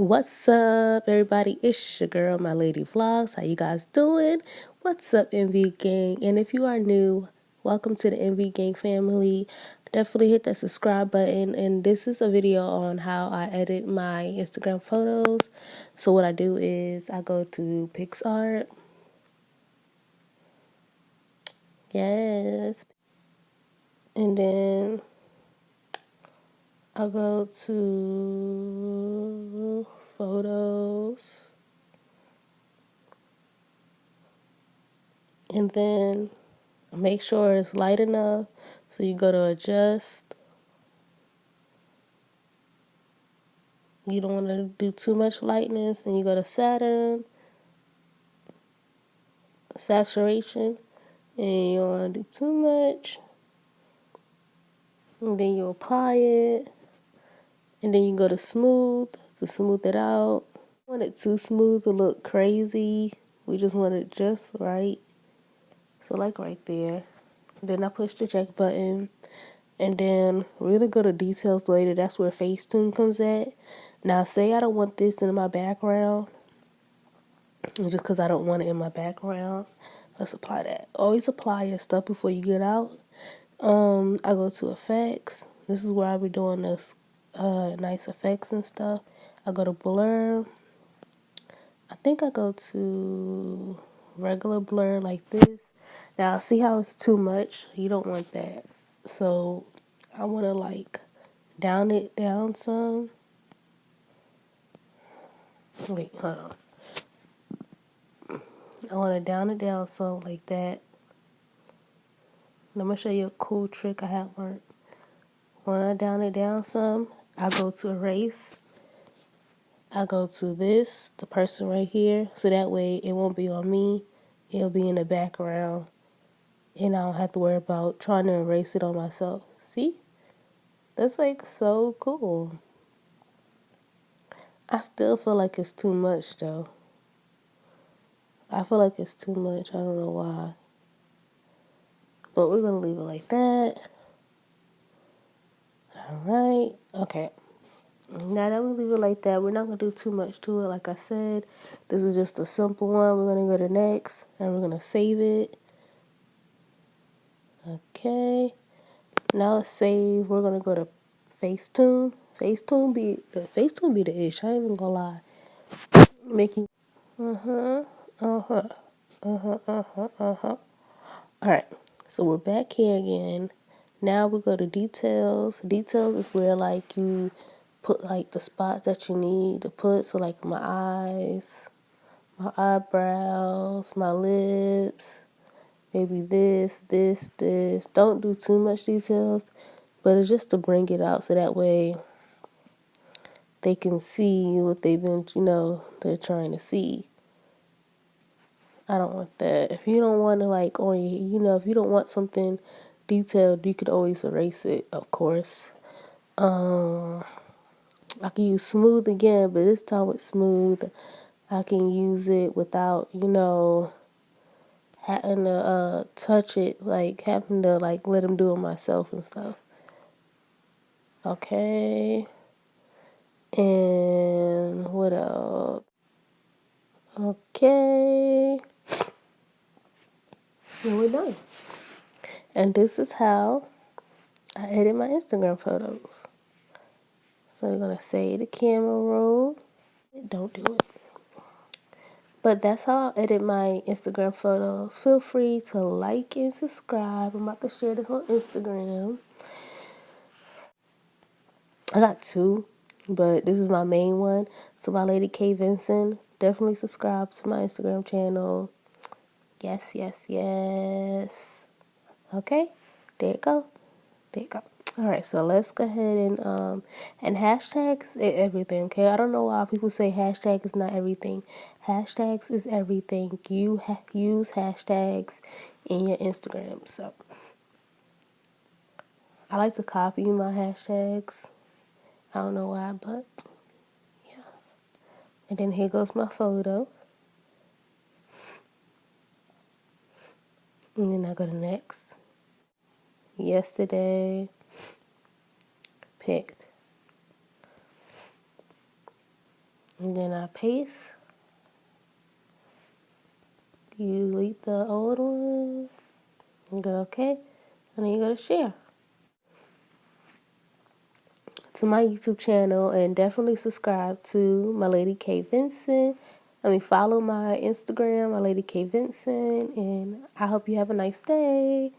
What's up, everybody? It's your girl, my lady vlogs. How you guys doing? What's up, MV gang? And if you are new, welcome to the MV gang family. Definitely hit that subscribe button. And this is a video on how I edit my Instagram photos. So what I do is I go to PixArt. Yes. And then I'll go to photos. And then make sure it's light enough. So you go to adjust. You don't want to do too much lightness. And you go to saturation. And you don't want to do too much. And then you apply it. And then you go to smooth to smooth it out. We want it too smooth to look crazy. We just want it just right. So like right there. Then I push the check button. And then we're going to go to details later. That's where facetune comes at. Now say I don't want this in my background. Just because I don't want it in my background. Let's apply that. Always apply your stuff before you get out. I go to effects. This is where I'll be doing this nice effects and stuff. I go to blur. I think I go to regular blur like this. Now see how it's too much? You don't want that. So I want to like down it down some. Wait, hold on. I want to down it down some like that. I'm going to show you a cool trick I have learned. When I down it down some, I go to erase. I go to this, the person right here. So that way it won't be on me. It'll be in the background. And I don't have to worry about trying to erase it on myself. See? That's like so cool. I still feel like it's too much though. I feel like it's too much. I don't know why. But we're going to leave it like that. Alright. Okay. Now that we leave it like that, we're not going to do too much to it. Like I said, this is just a simple one. We're going to go to next. And we're going to save it. Okay. Now let's save. We're going to go to facetune. Facetune be the ish. I ain't even going to lie. Making. Alright. So we're back here again. Now we go to details. Details is where like you put like the spots that you need to put. So like my eyes, my eyebrows, my lips, maybe this. Don't do too much details, but it's just to bring it out so that way they can see what they've been, they're trying to see. I don't want that. If you don't want to like on your, if you don't want something detailed, you could always erase it, of course. I can use smooth again, but this time with smooth, I can use it without, having to touch it, like having to like let them do it myself and stuff. Okay. And what else? Okay. And we're done. And this is how I edit my Instagram photos. So you're going to say the camera roll. Don't do it. But that's how I edit my Instagram photos. Feel free to like and subscribe. I'm about to share this on Instagram. I got two, but this is my main one. So my lady K Vincent, definitely subscribe to my Instagram channel. Yes. Okay, there you go. All right, so let's go ahead and hashtags everything. Okay, I don't know why people say hashtag is not everything. Hashtags is everything. You use hashtags in your Instagram. So I like to copy my hashtags. I don't know why, but yeah. And then here goes my photo. And then I go to next. Yesterday. Picked. And then I paste. You delete the old one. You go okay. And then you go to share to my YouTube channel, and definitely subscribe to my Lady K Vincent. Follow my Instagram, my Lady K Vincent, and I hope you have a nice day.